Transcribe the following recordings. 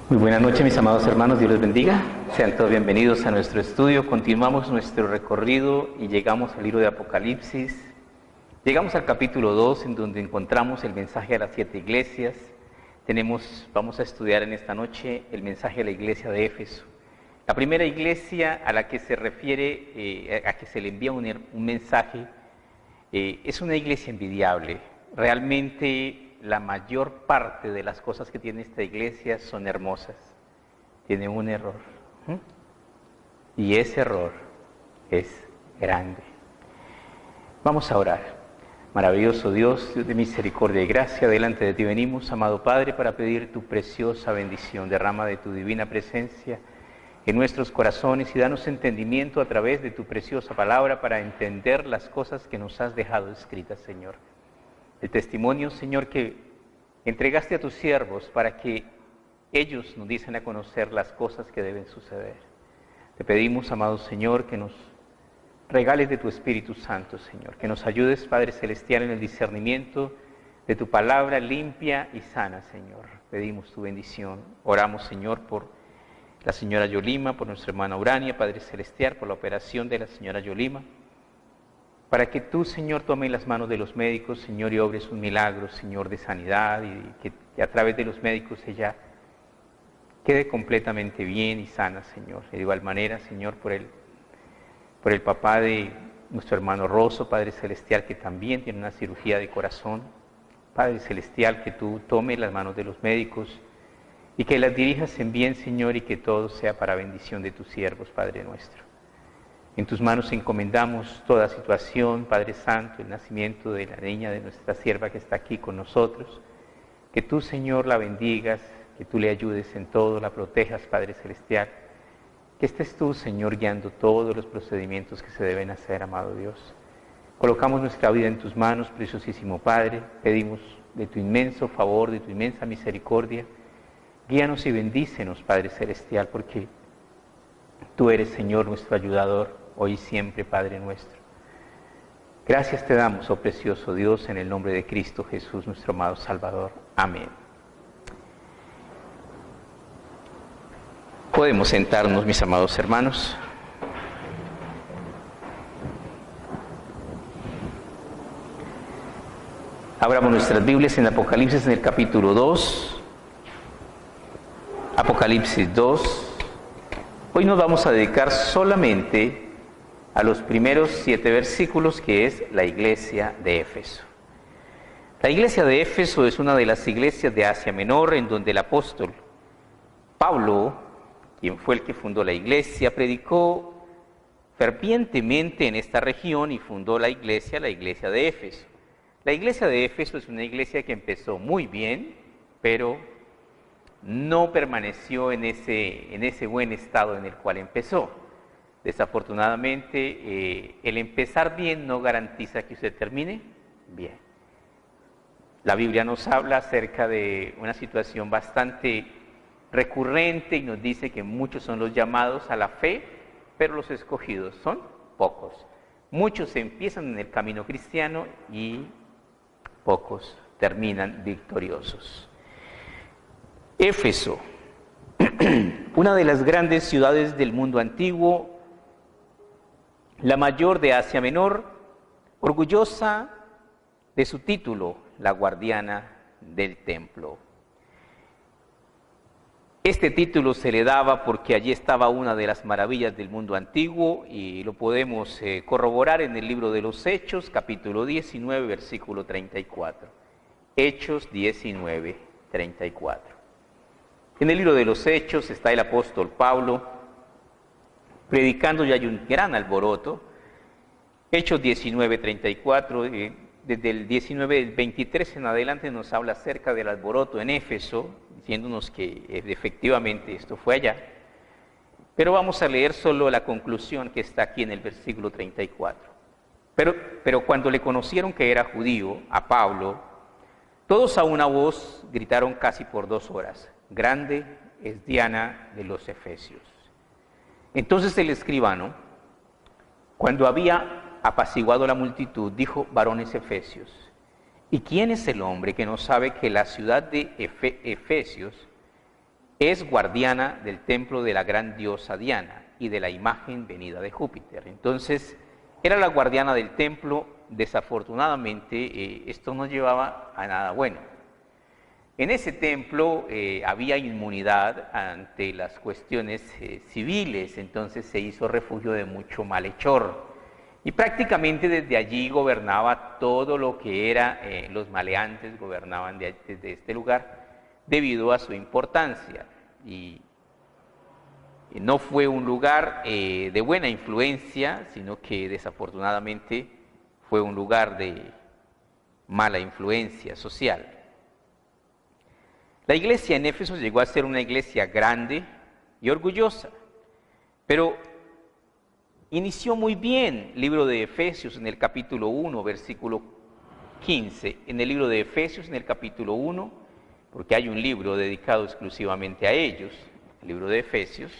Muy buenas noches, mis amados hermanos, Dios les bendiga. Sean todos bienvenidos a nuestro estudio. Continuamos nuestro recorrido y llegamos al libro de Apocalipsis. Llegamos al capítulo 2, en donde encontramos el mensaje a las 7 iglesias. Vamos a estudiar en esta noche el mensaje a la iglesia de Éfeso. La primera iglesia a la que se refiere, a que se le envía un mensaje, es una iglesia envidiable. Realmente la mayor parte de las cosas que tiene esta iglesia son hermosas. Tiene un error. Y ese error es grande. Vamos a orar. Maravilloso Dios, Dios de misericordia y gracia, delante de ti venimos, amado Padre, para pedir tu preciosa bendición. Derrama de tu divina presencia en nuestros corazones y danos entendimiento a través de tu preciosa palabra para entender las cosas que nos has dejado escritas, Señor. El testimonio, Señor, que entregaste a tus siervos para que ellos nos dicen a conocer las cosas que deben suceder. Te pedimos, amado Señor, que nos regales de tu Espíritu Santo, Señor, que nos ayudes, Padre Celestial, en el discernimiento de tu palabra limpia y sana, Señor. Pedimos tu bendición. Oramos, Señor, por la señora Yolima, por nuestra hermana Urania, Padre Celestial, por la operación de la señora Yolima, para que tú, Señor, tomes las manos de los médicos, Señor, y obres un milagro, Señor, de sanidad, y que a través de los médicos ella quede completamente bien y sana, Señor. De igual manera, Señor, por el papá de nuestro hermano Rosso, Padre Celestial, que también tiene una cirugía de corazón. Padre Celestial, que tú tomes las manos de los médicos y que las dirijas en bien, Señor, y que todo sea para bendición de tus siervos, Padre nuestro. En tus manos encomendamos toda situación, Padre Santo, el nacimiento de la niña de nuestra sierva que está aquí con nosotros. Que tú, Señor, la bendigas, que tú le ayudes en todo, la protejas, Padre Celestial. Que estés tú, Señor, guiando todos los procedimientos que se deben hacer, amado Dios. Colocamos nuestra vida en tus manos, preciosísimo Padre. Pedimos de tu inmenso favor, de tu inmensa misericordia. Guíanos y bendícenos, Padre Celestial, porque tú eres, Señor, nuestro ayudador, hoy y siempre, Padre nuestro. Gracias te damos, oh precioso Dios, en el nombre de Cristo Jesús, nuestro amado Salvador. Amén. Podemos sentarnos, mis amados hermanos. Abramos nuestras Biblias en Apocalipsis, en el capítulo 2. Apocalipsis 2. Hoy nos vamos a dedicar solamente a los primeros 7 versículos, que es la iglesia de Éfeso. La iglesia de Éfeso es una de las iglesias de Asia Menor, en donde el apóstol Pablo, quien fue el que fundó la iglesia, predicó fervientemente en esta región y fundó la iglesia de Éfeso. La iglesia de Éfeso es una iglesia que empezó muy bien, pero no permaneció en ese buen estado en el cual empezó. Desafortunadamente, el empezar bien no garantiza que usted termine bien. La Biblia nos habla acerca de una situación bastante recurrente y nos dice que muchos son los llamados a la fe, pero los escogidos son pocos. Muchos empiezan en el camino cristiano y pocos terminan victoriosos. Éfeso, una de las grandes ciudades del mundo antiguo, la mayor de Asia Menor, orgullosa de su título, la guardiana del templo. Este título se le daba porque allí estaba una de las maravillas del mundo antiguo y lo podemos corroborar en el libro de los Hechos, capítulo 19, versículo 34. Hechos 19, 34. En el libro de los Hechos está el apóstol Pablo predicando, y hay un gran alboroto. Hechos 19, 34, desde el 19, 23 en adelante nos habla acerca del alboroto en Éfeso, diciéndonos que efectivamente esto fue allá. Pero vamos a leer solo la conclusión que está aquí en el versículo 34. Pero cuando le conocieron que era judío, a Pablo, todos a una voz gritaron casi por 2 horas: grande es Diana de los Efesios. Entonces el escribano, cuando había apaciguado la multitud, dijo: varones efesios, ¿Y quién es el hombre que no sabe que la ciudad de Efesios es guardiana del templo de la gran diosa Diana y de la imagen venida de Júpiter? Entonces, era la guardiana del templo. Desafortunadamente, esto no llevaba a nada bueno. En ese templo había inmunidad ante las cuestiones civiles, entonces se hizo refugio de mucho malhechor. Y prácticamente desde allí gobernaba todo lo que era, los maleantes gobernaban desde este lugar debido a su importancia. Y no fue un lugar de buena influencia, sino que desafortunadamente fue un lugar de mala influencia social. La iglesia en Éfeso llegó a ser una iglesia grande y orgullosa, pero inició muy bien el libro de Efesios en el capítulo 1, versículo 15. En el libro de Efesios, en el capítulo 1, porque hay un libro dedicado exclusivamente a ellos, el libro de Efesios,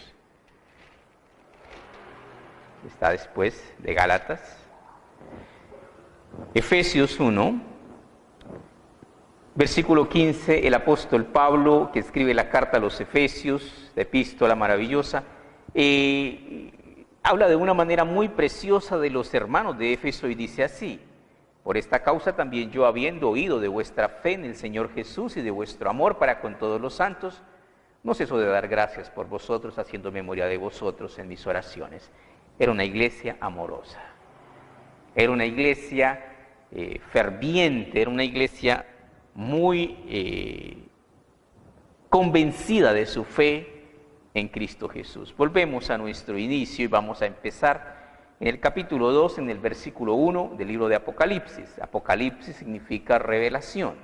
está después de Gálatas. Efesios 1, versículo 15, el apóstol Pablo, que escribe la carta a los Efesios, la epístola maravillosa, habla de una manera muy preciosa de los hermanos de Éfeso y dice así: por esta causa también yo, habiendo oído de vuestra fe en el Señor Jesús y de vuestro amor para con todos los santos, no ceso de dar gracias por vosotros, haciendo memoria de vosotros en mis oraciones. Era una iglesia amorosa, era una iglesia ferviente, era una iglesia muy convencida de su fe en Cristo Jesús. Volvemos a nuestro inicio y vamos a empezar en el capítulo 2, en el versículo 1 del libro de Apocalipsis. Apocalipsis significa revelación.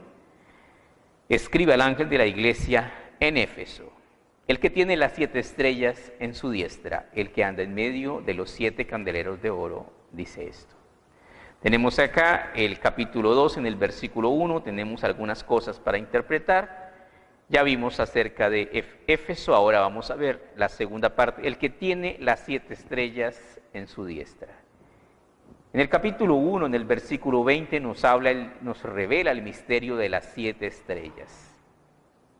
Escribe al ángel de la iglesia en Éfeso: el que tiene las 7 estrellas en su diestra, el que anda en medio de los 7 candeleros de oro, dice esto. Tenemos acá el capítulo 2, en el versículo 1, tenemos algunas cosas para interpretar. Ya vimos acerca de Éfeso, ahora vamos a ver la segunda parte: el que tiene las 7 estrellas en su diestra. En el capítulo 1, en el versículo 20, nos revela el misterio de las 7 estrellas.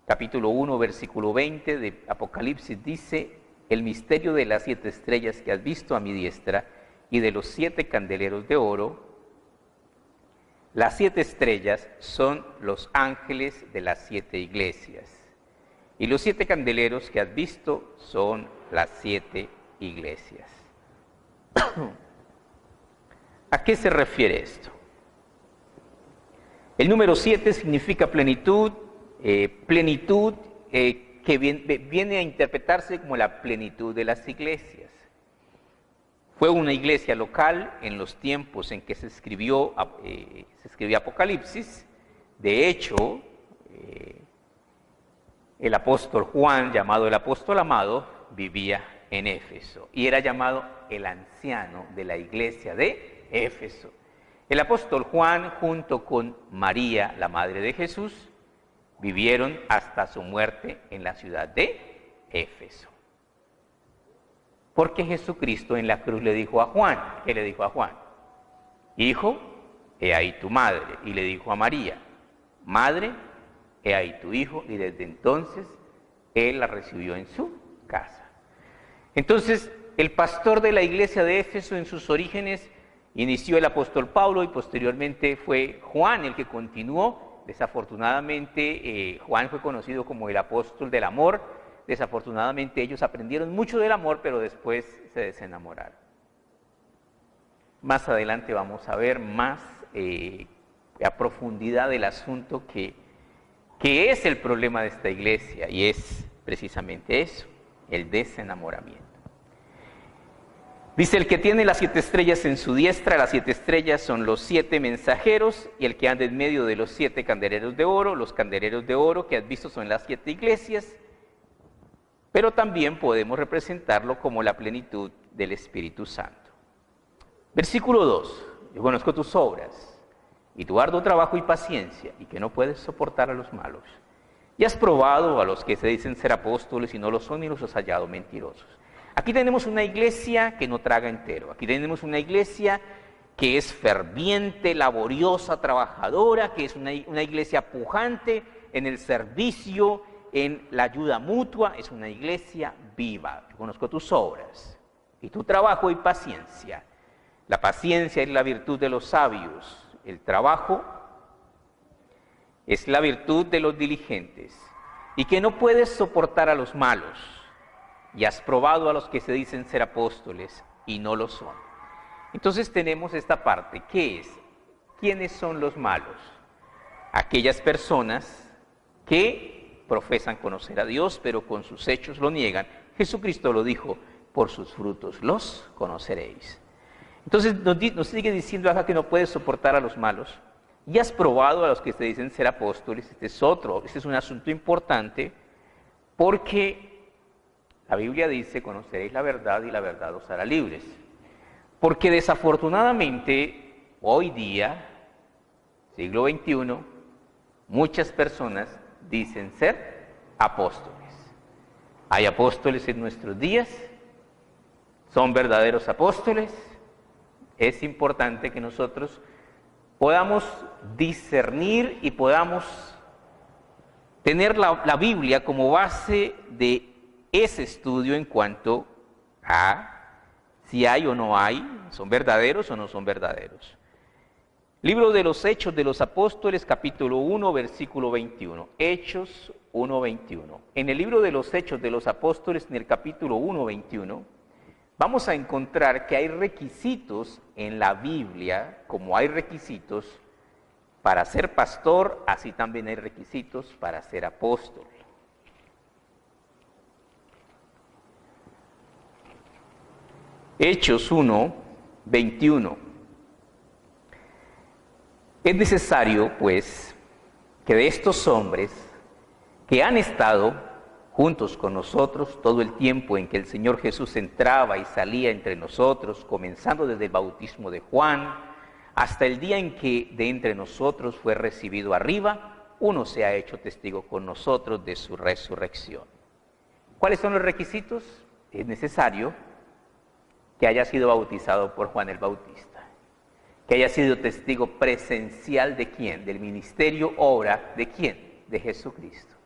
Capítulo 1, versículo 20 de Apocalipsis dice: el misterio de las 7 estrellas que has visto a mi diestra y de los 7 candeleros de oro. Las 7 estrellas son los ángeles de las 7 iglesias, y los 7 candeleros que has visto son las 7 iglesias. ¿A qué se refiere esto? El número 7 significa plenitud, que viene a interpretarse como la plenitud de las iglesias. Fue una iglesia local en los tiempos en que se escribió Apocalipsis. De hecho, el apóstol Juan, llamado el apóstol amado, vivía en Éfeso y era llamado el anciano de la iglesia de Éfeso. El apóstol Juan, junto con María, la madre de Jesús, vivieron hasta su muerte en la ciudad de Éfeso. Porque Jesucristo en la cruz le dijo a Juan, ¿qué le dijo a Juan? Hijo, he ahí tu madre. Y le dijo a María, madre, he ahí tu hijo. Y desde entonces él la recibió en su casa. Entonces, el pastor de la iglesia de Éfeso en sus orígenes inició el apóstol Pablo y posteriormente fue Juan el que continuó. Desafortunadamente, Juan fue conocido como el apóstol del amor. Desafortunadamente ellos aprendieron mucho del amor, pero después se desenamoraron. Más adelante vamos a ver más a profundidad del asunto que es el problema de esta iglesia, y es precisamente eso, el desenamoramiento. Dice: el que tiene las 7 estrellas en su diestra. Las 7 estrellas son los 7 mensajeros, y el que anda en medio de los 7 candeleros de oro. Los candeleros de oro que has visto son las 7 iglesias, pero también podemos representarlo como la plenitud del Espíritu Santo. Versículo 2: yo conozco tus obras y tu arduo trabajo y paciencia, y que no puedes soportar a los malos. Y has probado a los que se dicen ser apóstoles y no lo son, y los has hallado mentirosos. Aquí tenemos una iglesia que no traga entero. Aquí tenemos una iglesia que es ferviente, laboriosa, trabajadora, que es una iglesia pujante en el servicio, en la ayuda mutua, es una iglesia viva. Conozco tus obras y tu trabajo y paciencia. La paciencia es la virtud de los sabios, el trabajo es la virtud de los diligentes, y que no puedes soportar a los malos, y has probado a los que se dicen ser apóstoles y no lo son. Entonces tenemos esta parte, ¿qué es? ¿Quiénes son los malos? Aquellas personas que profesan conocer a Dios, pero con sus hechos lo niegan. Jesucristo lo dijo, por sus frutos los conoceréis. Entonces nos sigue diciendo acá que no puedes soportar a los malos, y has probado a los que se dicen ser apóstoles. Este es un asunto importante, porque la Biblia dice, conoceréis la verdad y la verdad os hará libres. Porque desafortunadamente, hoy día, siglo XXI, muchas personas dicen ser apóstoles. Hay apóstoles en nuestros días, son verdaderos apóstoles. Es importante que nosotros podamos discernir y podamos tener la Biblia como base de ese estudio en cuanto a si hay o no hay, son verdaderos o no son verdaderos. Libro de los Hechos de los Apóstoles, capítulo 1, versículo 21. Hechos 1, 21. En el libro de los Hechos de los Apóstoles, en el capítulo 1, 21, vamos a encontrar que hay requisitos en la Biblia, como hay requisitos para ser pastor, así también hay requisitos para ser apóstol. Hechos 1, 21. Es necesario, pues, que de estos hombres que han estado juntos con nosotros todo el tiempo en que el Señor Jesús entraba y salía entre nosotros, comenzando desde el bautismo de Juan, hasta el día en que de entre nosotros fue recibido arriba, uno se ha hecho testigo con nosotros de su resurrección. ¿Cuáles son los requisitos? Es necesario que haya sido bautizado por Juan el Bautista, que haya sido testigo presencial ¿de quién? Del ministerio, obra, ¿de quién? De Jesucristo.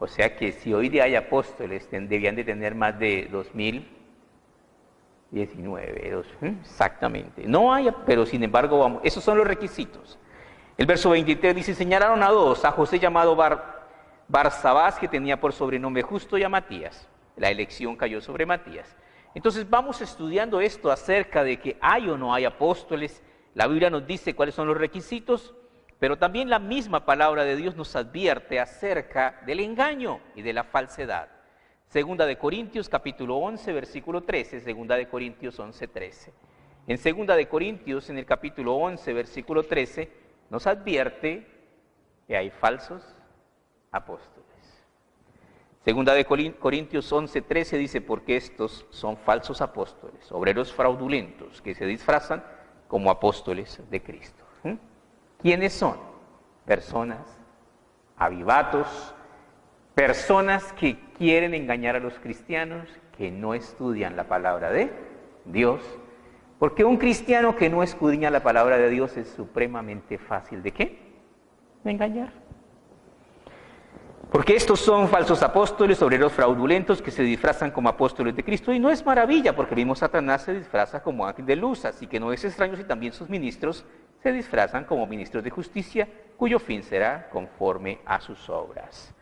O sea que si hoy día hay apóstoles, debían de tener más de 2019, exactamente. No hay, pero sin embargo, vamos, esos son los requisitos. El verso 23 dice, señalaron a dos, a José llamado Barsabás, que tenía por sobrenombre Justo, y a Matías. La elección cayó sobre Matías. Entonces vamos estudiando esto acerca de que hay o no hay apóstoles. La Biblia nos dice cuáles son los requisitos, pero también la misma palabra de Dios nos advierte acerca del engaño y de la falsedad. Segunda de Corintios capítulo 11, versículo 13, Segunda de Corintios 11, 13. En Segunda de Corintios, en el capítulo 11, versículo 13, nos advierte que hay falsos apóstoles. Segunda de Corintios 11, 13 dice, porque estos son falsos apóstoles, obreros fraudulentos, que se disfrazan como apóstoles de Cristo. ¿Quiénes son? Personas avivatos, personas que quieren engañar a los cristianos, que no estudian la palabra de Dios, porque un cristiano que no escudriña la palabra de Dios es supremamente fácil ¿de qué? De engañar. Porque estos son falsos apóstoles, obreros fraudulentos que se disfrazan como apóstoles de Cristo, y no es maravilla, porque mismo Satanás se disfraza como ángel de luz, así que no es extraño si también sus ministros se disfrazan como ministros de justicia, cuyo fin será conforme a sus obras.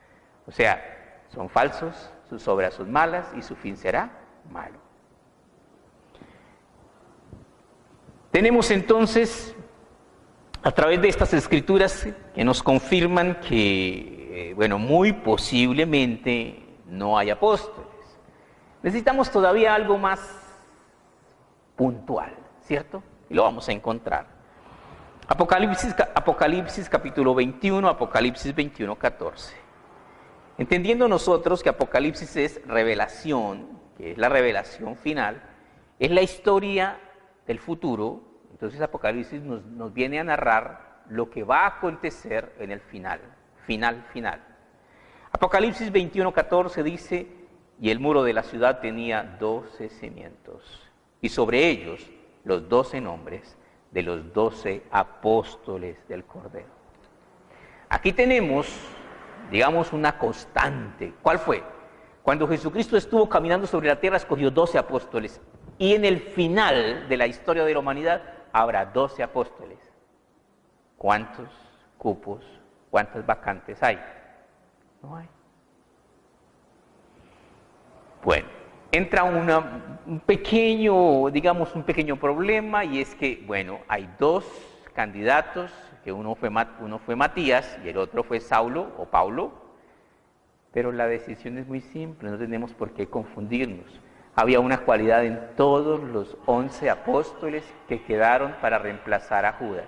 O sea, son falsos, sus obras son malas y su fin será malo. Tenemos entonces, a través de estas escrituras que nos confirman que muy posiblemente no hay apóstoles. Necesitamos todavía algo más puntual, ¿cierto? Y lo vamos a encontrar. Apocalipsis capítulo 21, Apocalipsis 21, 14. Entendiendo nosotros que Apocalipsis es revelación, que es la revelación final, es la historia del futuro, entonces Apocalipsis nos viene a narrar lo que va a acontecer en el final. Apocalipsis 21, 14 dice, y el muro de la ciudad tenía 12 cimientos, y sobre ellos los 12 nombres de los 12 apóstoles del Cordero. Aquí tenemos, digamos, una constante. ¿Cuál fue? Cuando Jesucristo estuvo caminando sobre la tierra, escogió 12 apóstoles. Y en el final de la historia de la humanidad, habrá 12 apóstoles. ¿Cuántos cupos, cuántas vacantes hay? No hay. Bueno, entra un pequeño problema, y es que, bueno, hay dos candidatos, que uno fue Matías y el otro fue Saulo o Pablo, pero la decisión es muy simple, no tenemos por qué confundirnos. Había una cualidad en todos los 11 apóstoles que quedaron para reemplazar a Judas.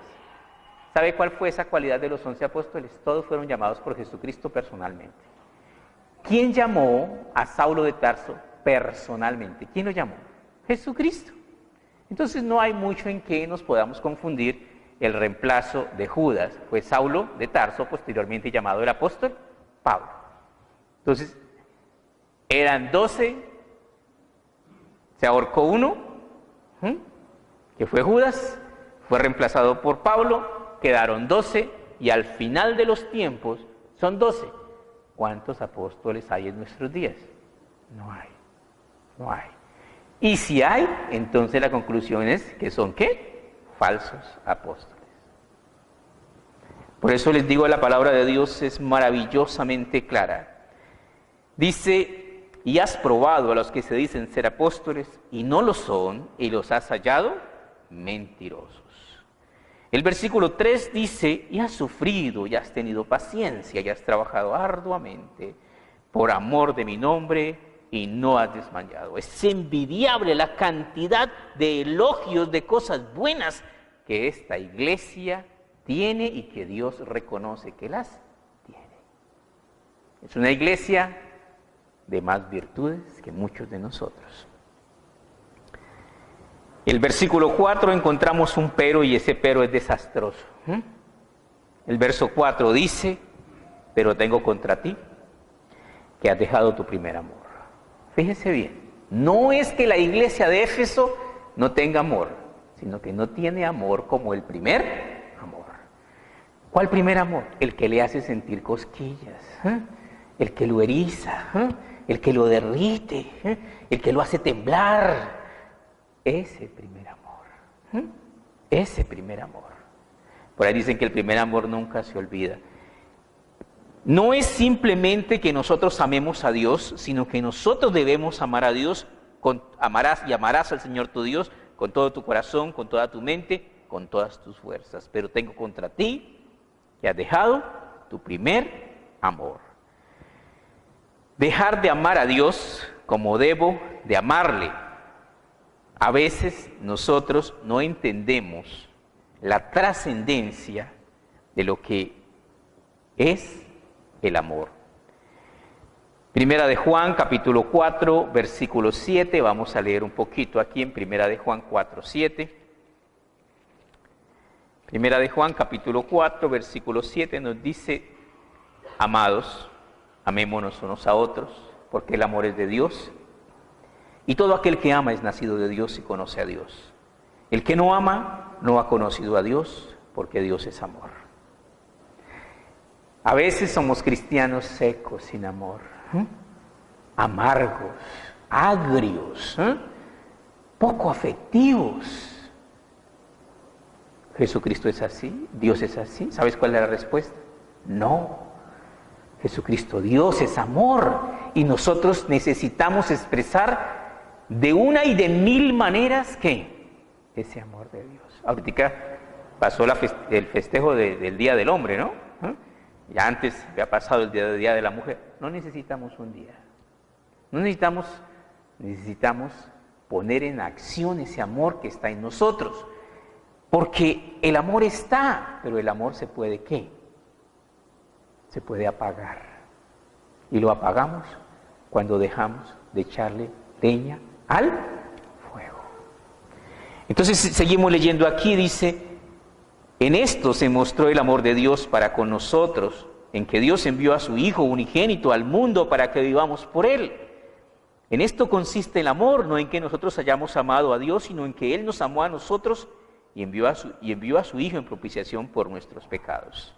¿Sabe cuál fue esa cualidad de los 11 apóstoles? Todos fueron llamados por Jesucristo personalmente. ¿Quién llamó a Saulo de Tarso personalmente? ¿Quién lo llamó? Jesucristo. Entonces no hay mucho en que nos podamos confundir el reemplazo de Judas. Fue Saulo de Tarso, posteriormente llamado el apóstol Pablo. Entonces, eran 12, se ahorcó uno, que fue Judas, fue reemplazado por Pablo, quedaron 12, y al final de los tiempos son 12. ¿Cuántos apóstoles hay en nuestros días? No hay, no hay. Y si hay, entonces la conclusión es que son, ¿qué? Falsos apóstoles. Por eso les digo, la palabra de Dios es maravillosamente clara. Dice: y has probado a los que se dicen ser apóstoles y no lo son, y los has hallado mentirosos. El versículo 3 dice: y has sufrido, y has tenido paciencia, y has trabajado arduamente por amor de mi nombre, y no has desmayado. Es envidiable la cantidad de elogios, de cosas buenas que esta iglesia tiene y que Dios reconoce que las tiene. Es una iglesia de más virtudes que muchos de nosotros. El versículo 4 encontramos un pero, y ese pero es desastroso. El verso 4 dice: pero tengo contra ti que has dejado tu primer amor. Fíjese bien, no es que la iglesia de Éfeso no tenga amor, sino que no tiene amor como el primer amor. ¿Cuál primer amor? El que le hace sentir cosquillas, el que lo eriza, el que lo derrite, el que lo hace temblar. Ese primer amor, ese primer amor. Por ahí dicen que el primer amor nunca se olvida. No es simplemente que nosotros amemos a Dios, sino que nosotros debemos amar a Dios. Amarás al Señor tu Dios con todo tu corazón, con toda tu mente, con todas tus fuerzas. Pero tengo contra ti que has dejado tu primer amor. Dejar de amar a Dios como debo de amarle. A veces nosotros no entendemos la trascendencia de lo que es el amor. Primera de Juan, capítulo 4, versículo 7. Vamos a leer un poquito aquí en Primera de Juan 4, 7. Primera de Juan, capítulo 4, versículo 7 nos dice: amados, amémonos unos a otros, porque el amor es de Dios. Y todo aquel que ama es nacido de Dios y conoce a Dios. El que no ama no ha conocido a Dios, porque Dios es amor. A veces somos cristianos secos, sin amor, amargos, agrios, poco afectivos. ¿Jesucristo es así? ¿Dios es así? ¿Sabes cuál es la respuesta? No. Jesucristo, Dios es amor, y nosotros necesitamos expresar de una y de mil maneras, ¿qué? Ese amor de Dios. Ahorita pasó el festejo del Día del Hombre, ¿no? Ya antes había pasado el Día de la Mujer. No necesitamos un día. No necesitamos poner en acción ese amor que está en nosotros. Porque el amor está, pero el amor se puede, ¿qué? Se puede apagar. Y lo apagamos cuando dejamos de echarle leña al fuego. Entonces seguimos leyendo aquí, dice: en esto se mostró el amor de Dios para con nosotros, en que Dios envió a su Hijo unigénito al mundo para que vivamos por Él. En esto consiste el amor, no en que nosotros hayamos amado a Dios, sino en que Él nos amó a nosotros y envió a su Hijo en propiciación por nuestros pecados.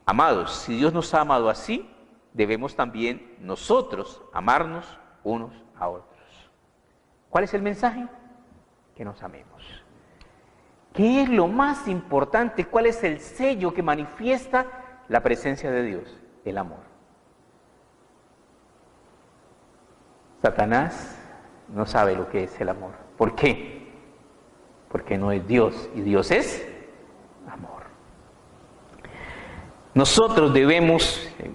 Amados, si Dios nos ha amado así, debemos también nosotros amarnos unos a otros. ¿Cuál es el mensaje? Que nos amemos. ¿Qué es lo más importante? ¿Cuál es el sello que manifiesta la presencia de Dios? El amor. Satanás no sabe lo que es el amor. ¿Por qué? Porque no es Dios, y Dios es amor. Nosotros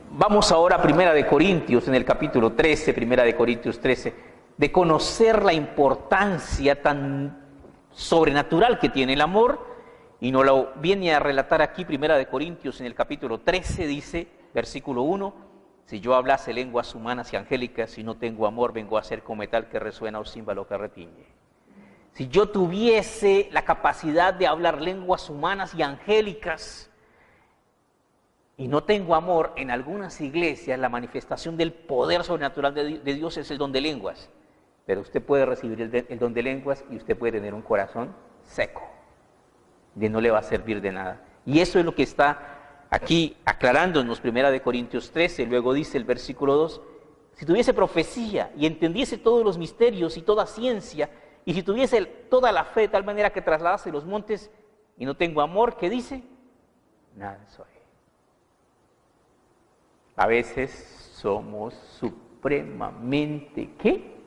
vamos ahora a 1 Corintios, en el capítulo 13, 1 Corintios 13, de conocer la importancia tan sobrenatural que tiene el amor, y nos lo viene a relatar aquí 1 Corintios, en el capítulo 13, dice, versículo 1, si yo hablase lenguas humanas y angélicas y no tengo amor, vengo a ser como metal que resuena o címbalo que retiñe. Si yo tuviese la capacidad de hablar lenguas humanas y angélicas y no tengo amor, en algunas iglesias la manifestación del poder sobrenatural de Dios es el don de lenguas. Pero usted puede recibir el don de lenguas y usted puede tener un corazón seco, y no le va a servir de nada. Y eso es lo que está aquí aclarándonos 1 Corintios 13, luego dice el versículo 2, si tuviese profecía y entendiese todos los misterios y toda ciencia, y si tuviese toda la fe de tal manera que trasladase los montes y no tengo amor, ¿qué dice? Nada soy. A veces somos supremamente, ¿qué?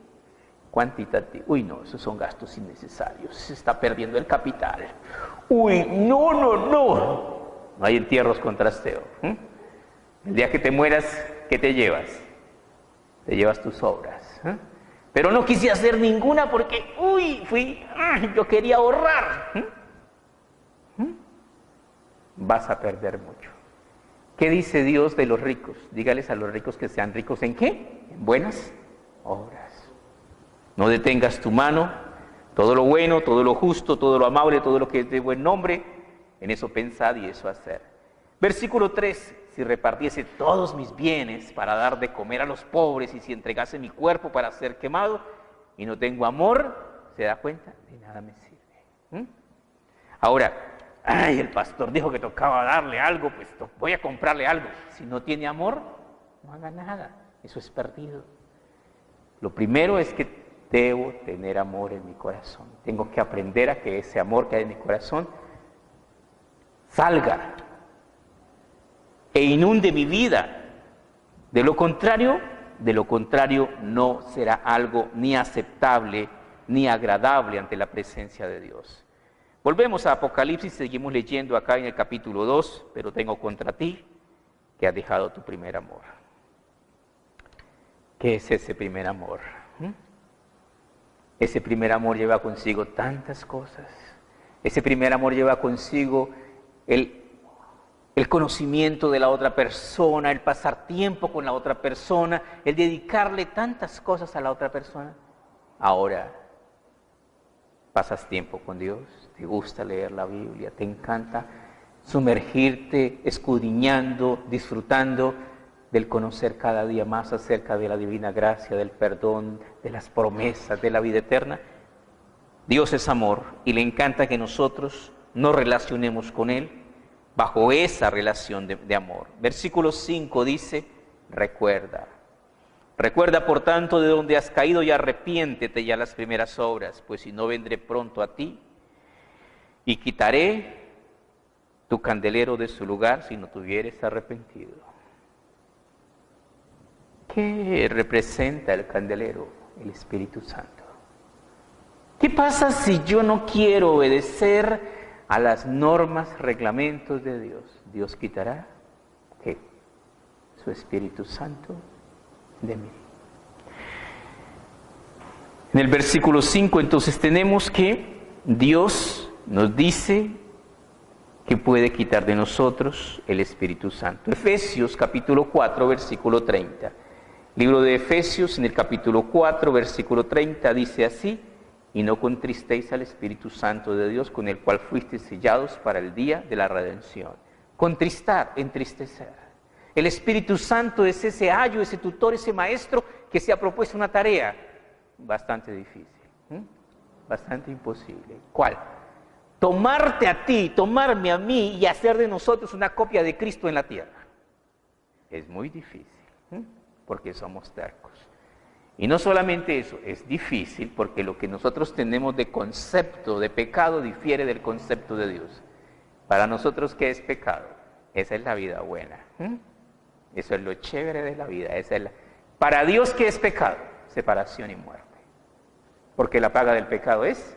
Cuantitativos. Uy, no, esos son gastos innecesarios. Se está perdiendo el capital. Uy, no. No hay entierros con trasteo. El día que te mueras, ¿qué te llevas? Te llevas tus obras. Pero no quise hacer ninguna porque, yo quería ahorrar. Vas a perder mucho. ¿Qué dice Dios de los ricos? Dígales a los ricos que sean ricos ¿en qué? En buenas obras. No detengas tu mano, todo lo bueno, todo lo justo, todo lo amable, todo lo que es de buen nombre, en eso pensad y eso hacer. Versículo 3, si repartiese todos mis bienes para dar de comer a los pobres y si entregase mi cuerpo para ser quemado y no tengo amor, ¿se da cuenta? De nada me sirve. Ahora, el pastor dijo que tocaba darle algo, pues voy a comprarle algo. Si no tiene amor, no haga nada, eso es perdido. Lo primero es que debo tener amor en mi corazón. Tengo que aprender a que ese amor que hay en mi corazón salga e inunde mi vida. De lo contrario no será algo ni aceptable ni agradable ante la presencia de Dios. Volvemos a Apocalipsis, seguimos leyendo acá en el capítulo 2, pero tengo contra ti que has dejado tu primer amor. ¿Qué es ese primer amor? Ese primer amor lleva consigo tantas cosas. Ese primer amor lleva consigo el conocimiento de la otra persona, el pasar tiempo con la otra persona, el dedicarle tantas cosas a la otra persona. Ahora, pasas tiempo con Dios, te gusta leer la Biblia, te encanta sumergirte, escudriñando, disfrutando del conocer cada día más acerca de la divina gracia, del perdón, de las promesas, de la vida eterna. Dios es amor y le encanta que nosotros nos relacionemos con Él bajo esa relación de amor. Versículo 5 dice, recuerda por tanto de donde has caído y arrepiéntete ya las primeras obras, pues si no vendré pronto a ti y quitaré tu candelero de su lugar si no te hubieres arrepentido. ¿Qué representa el candelero? El Espíritu Santo. ¿Qué pasa si yo no quiero obedecer a las normas, reglamentos de Dios? Dios quitará, ¿qué? Su Espíritu Santo de mí. En el versículo 5 entonces tenemos que Dios nos dice que puede quitar de nosotros el Espíritu Santo. Efesios capítulo 4 versículo 30. Libro de Efesios en el capítulo 4 versículo 30 dice así, y no contristéis al Espíritu Santo de Dios con el cual fuisteis sellados para el día de la redención. Contristar, entristecer. El Espíritu Santo es ese ayo, ese tutor, ese maestro que se ha propuesto una tarea bastante difícil, bastante imposible. ¿Cuál? tomarte a ti, tomarme a mí y hacer de nosotros una copia de Cristo en la tierra. Es muy difícil, porque somos tercos. Y no solamente eso, es difícil porque lo que nosotros tenemos de concepto de pecado difiere del concepto de Dios. Para nosotros, ¿qué es pecado? Esa es la vida buena. Eso es lo chévere de la vida. Para Dios, ¿qué es pecado? Separación y muerte. Porque la paga del pecado es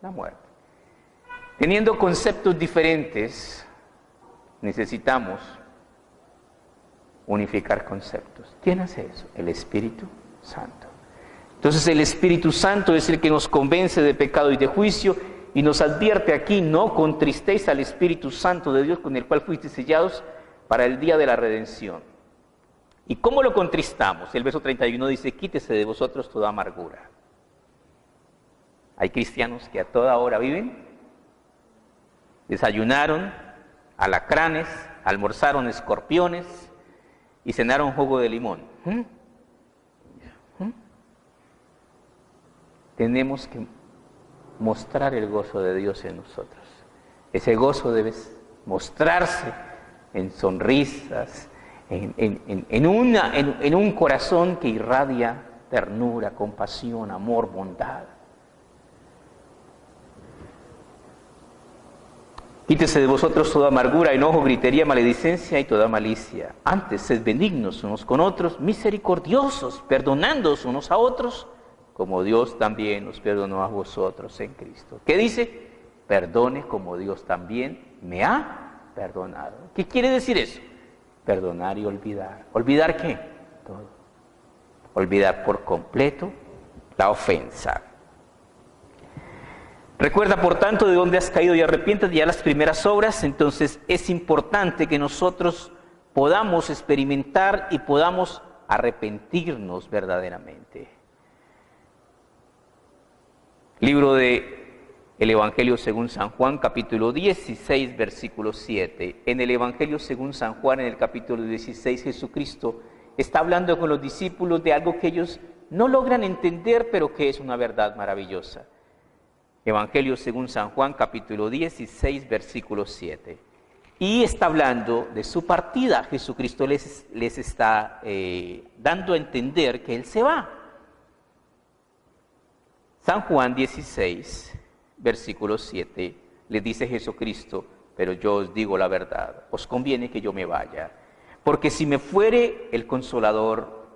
la muerte. Teniendo conceptos diferentes, necesitamos unificar conceptos. ¿Quién hace eso? El Espíritu Santo. Entonces el Espíritu Santo es el que nos convence de pecado y de juicio y nos advierte aquí: no contristéis al Espíritu Santo de Dios, con el cual fuisteis sellados para el día de la redención. ¿Y cómo lo contristamos? El verso 31 dice: quítese de vosotros toda amargura. Hay cristianos que a toda hora viven, desayunaron alacranes, almorzaron escorpiones y cenaron jugo de limón. Tenemos que mostrar el gozo de Dios en nosotros. Ese gozo debe mostrarse en sonrisas, en un corazón que irradia ternura, compasión, amor, bondad. Quítese de vosotros toda amargura, enojo, gritería, maledicencia y toda malicia. Antes, sed benignos unos con otros, misericordiosos, perdonándoos unos a otros, como Dios también os perdonó a vosotros en Cristo. ¿Qué dice? Perdone como Dios también me ha perdonado. ¿Qué quiere decir eso? Perdonar y olvidar. ¿Olvidar qué? Todo. Olvidar por completo la ofensa. Recuerda, por tanto, de dónde has caído y arrepiéntate ya las primeras obras. Entonces es importante que nosotros podamos experimentar y podamos arrepentirnos verdaderamente. Libro de el Evangelio según San Juan, capítulo 16, versículo 7. En el Evangelio según San Juan, en el capítulo 16, Jesucristo está hablando con los discípulos de algo que ellos no logran entender, pero que es una verdad maravillosa. Evangelio según San Juan, capítulo 16, versículo 7. Y está hablando de su partida. Jesucristo les está dando a entender que Él se va. San Juan 16, versículo 7, les dice Jesucristo: pero yo os digo la verdad, os conviene que yo me vaya, porque si me fuere el Consolador,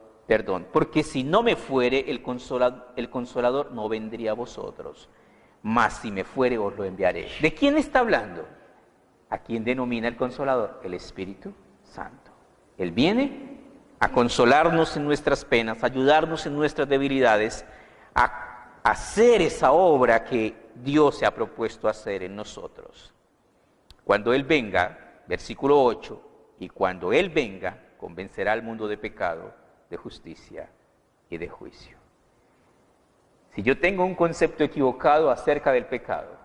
porque si no me fuere el Consolador no vendría a vosotros, mas si me fuere os lo enviaré. ¿De quién está hablando? ¿A quién denomina el Consolador? El Espíritu Santo. Él viene a consolarnos en nuestras penas, a ayudarnos en nuestras debilidades, a hacer esa obra que Dios se ha propuesto hacer en nosotros. Cuando Él venga, versículo 8, y cuando Él venga, convencerá al mundo de pecado, de justicia y de juicio. Si yo tengo un concepto equivocado acerca del pecado,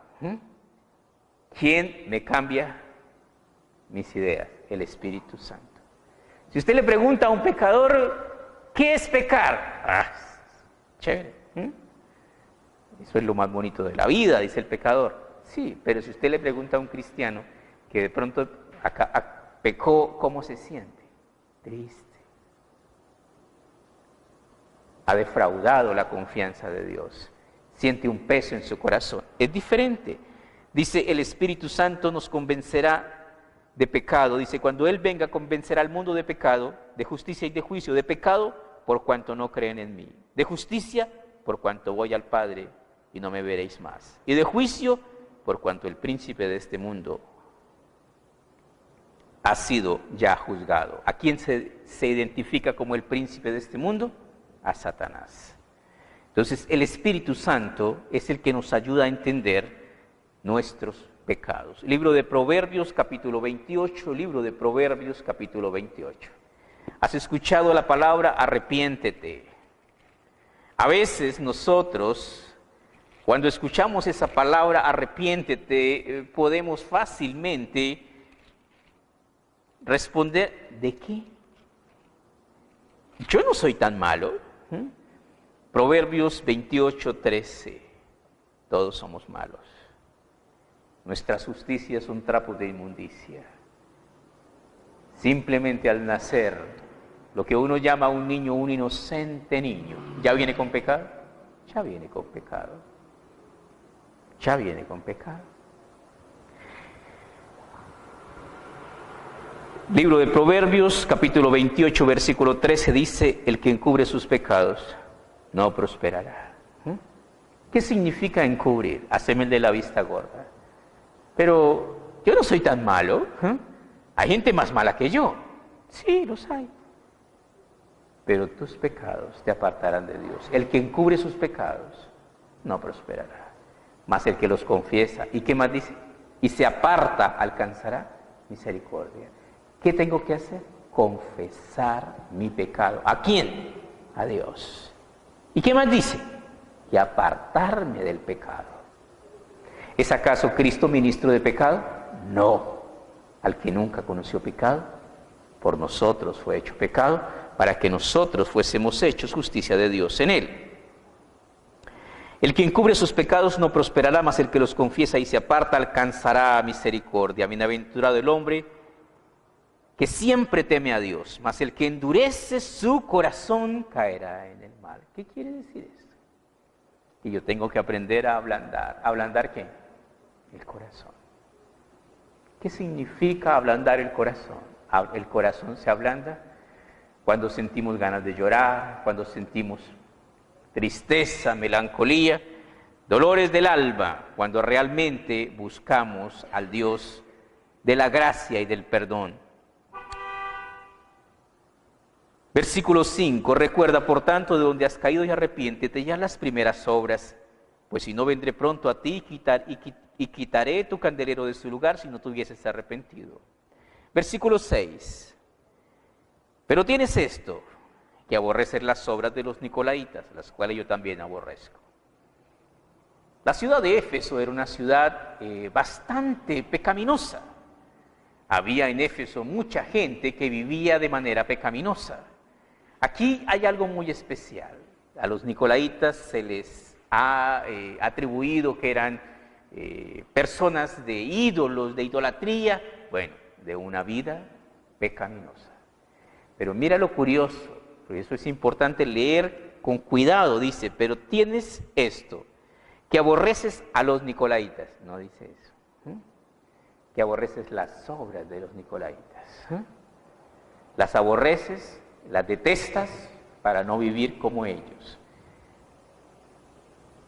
¿quién me cambia mis ideas? El Espíritu Santo. Si usted le pregunta a un pecador, ¿qué es pecar? Chévere. Eso es lo más bonito de la vida, dice el pecador. Sí, pero si usted le pregunta a un cristiano que de pronto pecó, ¿cómo se siente? Triste. Ha defraudado la confianza de Dios. Siente un peso en su corazón. Es diferente. Dice, el Espíritu Santo nos convencerá de pecado. Dice, cuando Él venga, convencerá al mundo de pecado, de justicia y de juicio. De pecado, por cuanto no creen en mí. De justicia, por cuanto voy al Padre y no me veréis más. Y de juicio, por cuanto el príncipe de este mundo ha sido ya juzgado. ¿A quién se identifica como el príncipe de este mundo? A Satanás. Entonces, el Espíritu Santo es el que nos ayuda a entender nuestros pecados. Libro de Proverbios, capítulo 28, libro de Proverbios, capítulo 28. ¿Has escuchado la palabra arrepiéntete? A veces nosotros, cuando escuchamos esa palabra arrepiéntete, podemos fácilmente responder: ¿de qué? Yo no soy tan malo. Proverbios 28, 13. Todos somos malos. Nuestras justicias son trapos de inmundicia. Simplemente al nacer, lo que uno llama un niño, un inocente niño, ¿ya viene con pecado? Ya viene con pecado. Ya viene con pecado. Libro de Proverbios, capítulo 28, versículo 13, dice: el que encubre sus pecados no prosperará. ¿Qué significa encubrir? Hacerme el de la vista gorda. Pero yo no soy tan malo. Hay gente más mala que yo. Sí, los hay. Pero tus pecados te apartarán de Dios. El que encubre sus pecados no prosperará. Mas el que los confiesa, ¿y qué más dice? Y se aparta, alcanzará misericordia. ¿Qué tengo que hacer? Confesar mi pecado. ¿A quién? A Dios. ¿Y qué más dice? Y apartarme del pecado. ¿Es acaso Cristo ministro de pecado? No. Al que nunca conoció pecado, por nosotros fue hecho pecado, para que nosotros fuésemos hechos justicia de Dios en él. El que encubre sus pecados no prosperará, mas el que los confiesa y se aparta alcanzará misericordia. Bienaventurado el hombre que siempre teme a Dios, mas el que endurece su corazón caerá en el mal. ¿Qué quiere decir esto? Que yo tengo que aprender a ablandar. ¿Ablandar qué? El corazón. ¿Qué significa ablandar el corazón? El corazón se ablanda cuando sentimos ganas de llorar, cuando sentimos tristeza, melancolía, dolores del alma, cuando realmente buscamos al Dios de la gracia y del perdón. Versículo 5, recuerda por tanto de donde has caído y arrepiéntete ya las primeras obras, pues si no vendré pronto a ti y quitaré tu candelero de su lugar si no te hubieses arrepentido. Versículo 6, pero tienes esto, que aborrecer las obras de los nicolaitas, las cuales yo también aborrezco. La ciudad de Éfeso era una ciudad bastante pecaminosa. Había en Éfeso mucha gente que vivía de manera pecaminosa. Aquí hay algo muy especial. A los nicolaitas se les ha atribuido que eran personas de ídolos, de idolatría, bueno, de una vida pecaminosa. Pero mira lo curioso, por eso es importante leer con cuidado, dice, pero tienes esto, que aborreces a los nicolaitas, no dice eso, que aborreces las obras de los nicolaitas, las aborreces, las detestas para no vivir como ellos.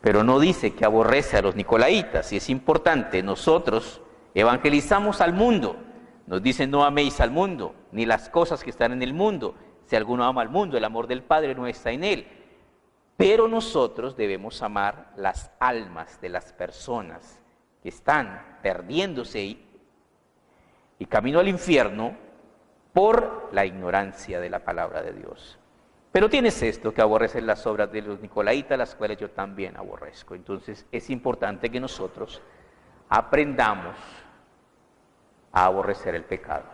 Pero no dice que aborrece a los nicolaitas, y es importante, nosotros evangelizamos al mundo, nos dice no améis al mundo, ni las cosas que están en el mundo, si alguno ama al mundo, el amor del Padre no está en él, pero nosotros debemos amar las almas de las personas que están perdiéndose y camino al infierno, por la ignorancia de la palabra de Dios. Pero tienes esto, que aborreces las obras de los nicolaitas, las cuales yo también aborrezco. Entonces es importante que nosotros aprendamos a aborrecer el pecado,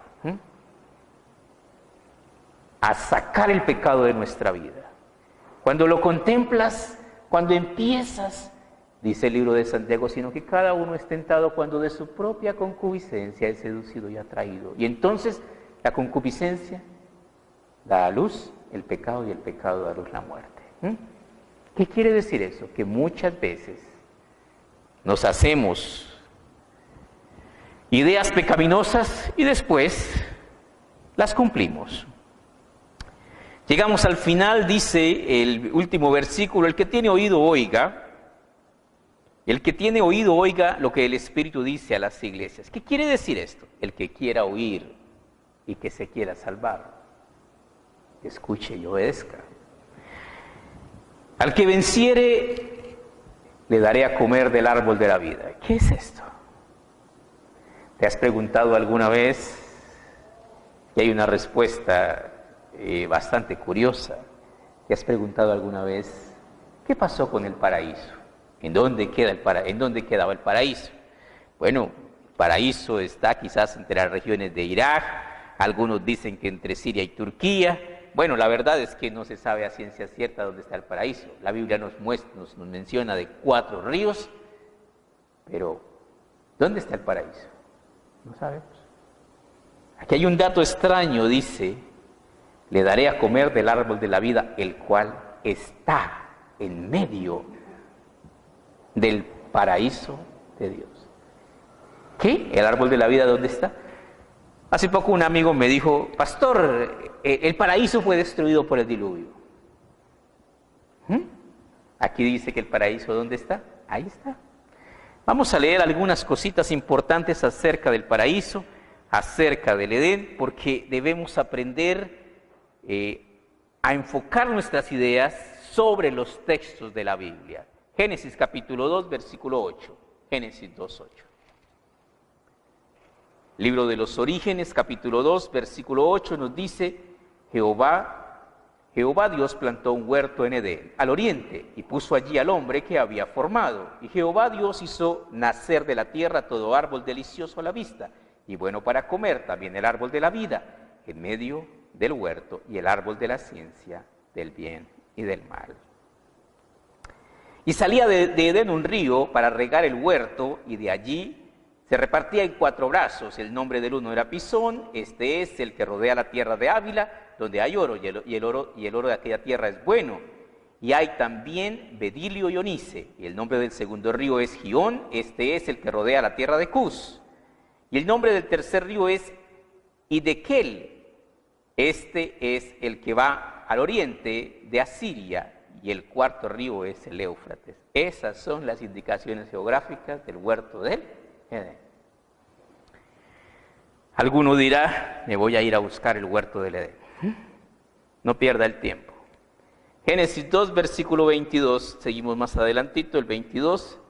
a sacar el pecado de nuestra vida. Cuando lo contemplas, cuando empiezas, dice el libro de Santiago, sino que cada uno es tentado cuando de su propia concupiscencia es seducido y atraído. Y entonces la concupiscencia da a luz el pecado y el pecado da a luz la muerte. ¿Qué quiere decir eso? Que muchas veces nos hacemos ideas pecaminosas y después las cumplimos. Llegamos al final, dice el último versículo, el que tiene oído oiga, el que tiene oído oiga lo que el Espíritu dice a las iglesias. ¿Qué quiere decir esto? El que quiera oír y que se quiera salvar, que escuche y obedezca. Al que venciere, le daré a comer del árbol de la vida. ¿Qué es esto? ¿Te has preguntado alguna vez? Y hay una respuesta bastante curiosa. ¿Te has preguntado alguna vez qué pasó con el paraíso? ¿En dónde quedaba el paraíso? Bueno, el paraíso está quizás entre las regiones de Irak, algunos dicen que entre Siria y Turquía. Bueno, la verdad es que no se sabe a ciencia cierta dónde está el paraíso. La Biblia nos menciona de 4 ríos, pero ¿Dónde está el paraíso? No sabemos. Aquí hay un dato extraño, dice, le daré a comer del árbol de la vida, el cual está en medio del paraíso de Dios. ¿Qué? ¿El árbol de la vida dónde está? Hace poco un amigo me dijo, pastor, el paraíso fue destruido por el diluvio. Aquí dice que el paraíso ¿dónde está? Ahí está. Vamos a leer algunas cositas importantes acerca del paraíso, acerca del Edén, porque debemos aprender a enfocar nuestras ideas sobre los textos de la Biblia. Génesis capítulo 2, versículo 8. Génesis 2, 8. Libro de los Orígenes, capítulo 2, versículo 8, nos dice, Jehová Dios plantó un huerto en Edén, al oriente, y puso allí al hombre que había formado. Y Jehová Dios hizo nacer de la tierra todo árbol delicioso a la vista, y bueno para comer, también el árbol de la vida, en medio del huerto, y el árbol de la ciencia del bien y del mal. Y salía de Edén un río para regar el huerto, y de allí se repartía en 4 brazos. El nombre del uno era Pisón, este es el que rodea la tierra de Ávila, donde hay oro, y el oro de aquella tierra es bueno. Y hay también Bedilio y Onice, y el nombre del segundo río es Gión, este es el que rodea la tierra de Cus. Y el nombre del tercer río es Hidekel, este es el que va al oriente de Asiria, y el cuarto río es el Éufrates. Esas son las indicaciones geográficas del huerto del Edén. Alguno dirá, me voy a ir a buscar el huerto del Edén. No pierda el tiempo. Génesis 2, versículo 22, seguimos más adelantito, el 22.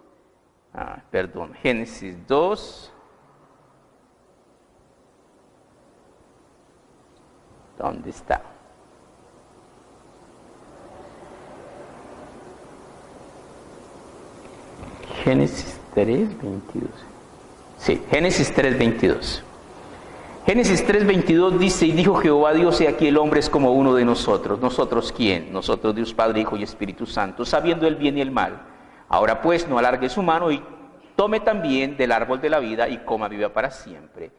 Génesis 2. ¿Dónde está? Génesis 3, 22. Sí, Génesis 3, 22. Génesis 3, 22 dice, y dijo Jehová Dios, he aquí el hombre es como uno de nosotros. ¿Nosotros quién? Nosotros Dios Padre, Hijo y Espíritu Santo, sabiendo el bien y el mal. Ahora pues no alargue su mano y tome también del árbol de la vida y coma viva para siempre.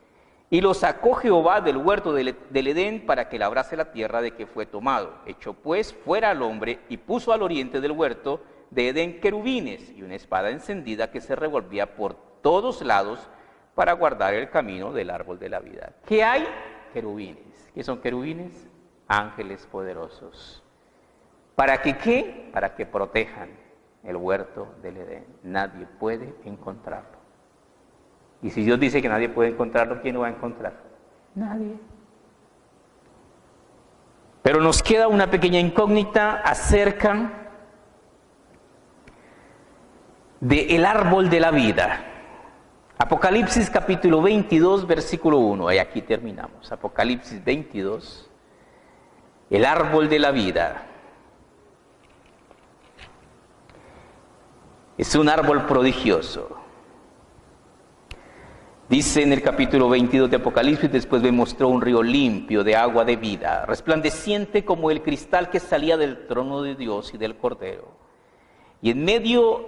Y lo sacó Jehová del huerto del Edén para que labrase la tierra de que fue tomado. Echó pues fuera al hombre y puso al oriente del huerto de Edén querubines y una espada encendida que se revolvía por todos lados para guardar el camino del árbol de la vida. ¿Qué hay? Querubines. ¿Qué son querubines? Ángeles poderosos. ¿Para que qué? Para que protejan el huerto del Edén. Nadie puede encontrarlo. Y si Dios dice que nadie puede encontrarlo, ¿quién lo va a encontrar? Nadie. Pero nos queda una pequeña incógnita acerca del árbol de la vida. Apocalipsis capítulo 22, versículo 1. Y aquí terminamos. Apocalipsis 22. El árbol de la vida. Es un árbol prodigioso. Dice en el capítulo 22 de Apocalipsis, después me mostró un río limpio de agua de vida, resplandeciente como el cristal que salía del trono de Dios y del Cordero. Y en medio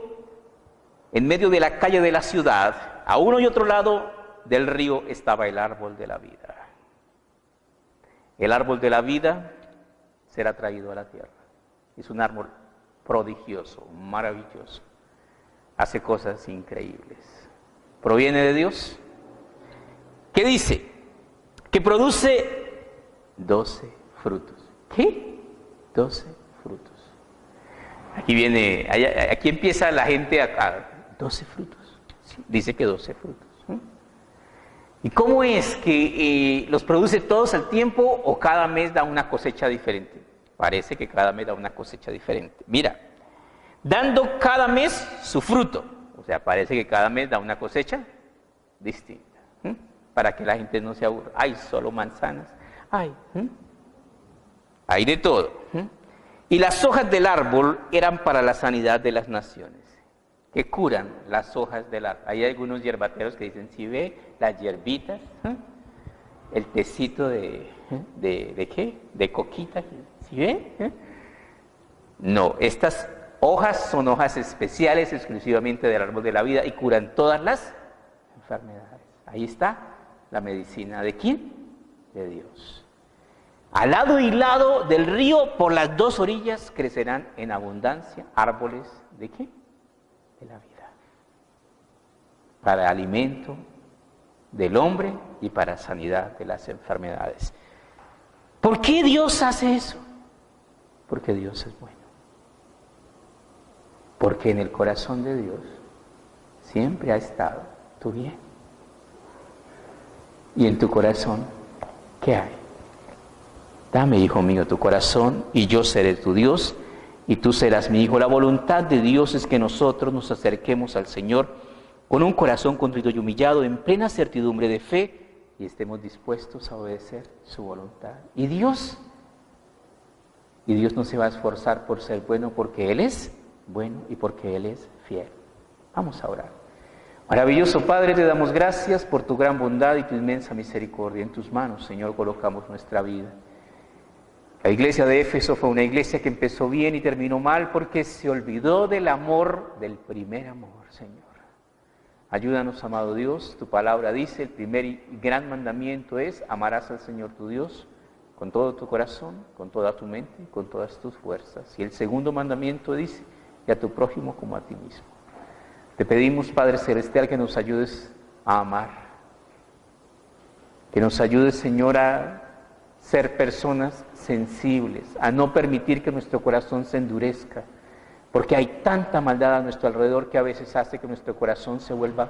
de la calle de la ciudad, a uno y otro lado del río, estaba el árbol de la vida. El árbol de la vida será traído a la tierra. Es un árbol prodigioso, maravilloso. Hace cosas increíbles. ¿Proviene de Dios? ¿Qué dice? Que produce 12 frutos. ¿Qué? 12 frutos. Aquí empieza la gente a 12 frutos. Sí, dice que 12 frutos. ¿Y cómo es que los produce todos al tiempo o cada mes da una cosecha diferente? Parece que cada mes da una cosecha diferente. Mira, dando cada mes su fruto. O sea, parece que cada mes da una cosecha distinta. Para que la gente no se aburra. Hay solo manzanas. Hay de todo. Y las hojas del árbol eran para la sanidad de las naciones. Que curan las hojas del árbol. Hay algunos hierbateros que dicen, si ve las hierbitas, el tecito de ¿qué? De coquita, ¿si ve? No, estas hojas son hojas especiales exclusivamente del árbol de la vida y curan todas las enfermedades. Ahí está la medicina. ¿De quién? De Dios. Al lado y lado del río, por las dos orillas, crecerán en abundancia árboles ¿de qué? De la vida. Para alimento del hombre y para sanidad de las enfermedades. ¿Por qué Dios hace eso? Porque Dios es bueno. Porque en el corazón de Dios siempre ha estado tu bien. Y en tu corazón, ¿qué hay? Dame, hijo mío, tu corazón y yo seré tu Dios y tú serás mi hijo. La voluntad de Dios es que nosotros nos acerquemos al Señor con un corazón contrito y humillado, en plena certidumbre de fe, y estemos dispuestos a obedecer su voluntad. Y Dios no se va a esforzar por ser bueno, porque Él es bueno y porque Él es fiel. Vamos a orar. Maravilloso Padre, te damos gracias por tu gran bondad y tu inmensa misericordia. En tus manos, Señor, colocamos nuestra vida. La iglesia de Éfeso fue una iglesia que empezó bien y terminó mal porque se olvidó del amor, del primer amor, Señor. Ayúdanos, amado Dios, tu palabra dice, el primer y gran mandamiento es, amarás al Señor tu Dios con todo tu corazón, con toda tu mente, con todas tus fuerzas. Y el segundo mandamiento dice, y a tu prójimo como a ti mismo. Te pedimos, Padre Celestial, que nos ayudes a amar, que nos ayudes, Señor, a ser personas sensibles, a no permitir que nuestro corazón se endurezca, porque hay tanta maldad a nuestro alrededor que a veces hace que nuestro corazón se vuelva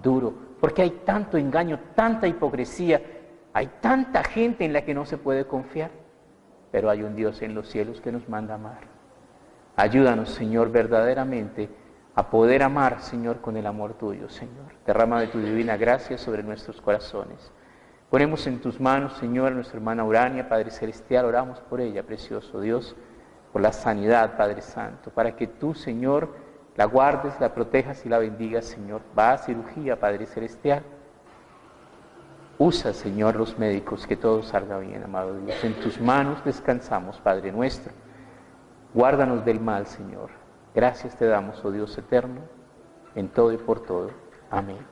duro, porque hay tanto engaño, tanta hipocresía, hay tanta gente en la que no se puede confiar, pero hay un Dios en los cielos que nos manda amar. Ayúdanos, Señor, verdaderamente a poder amar, Señor, con el amor tuyo, Señor. Derrama de tu divina gracia sobre nuestros corazones. Ponemos en tus manos, Señor, a nuestra hermana Urania, Padre Celestial, oramos por ella, precioso Dios, por la sanidad, Padre Santo, para que tú, Señor, la guardes, la protejas y la bendigas, Señor. Va a cirugía, Padre Celestial. Usa, Señor, los médicos, que todo salga bien, amado Dios. En tus manos descansamos, Padre nuestro. Guárdanos del mal, Señor. Gracias te damos, oh Dios eterno, en todo y por todo. Amén.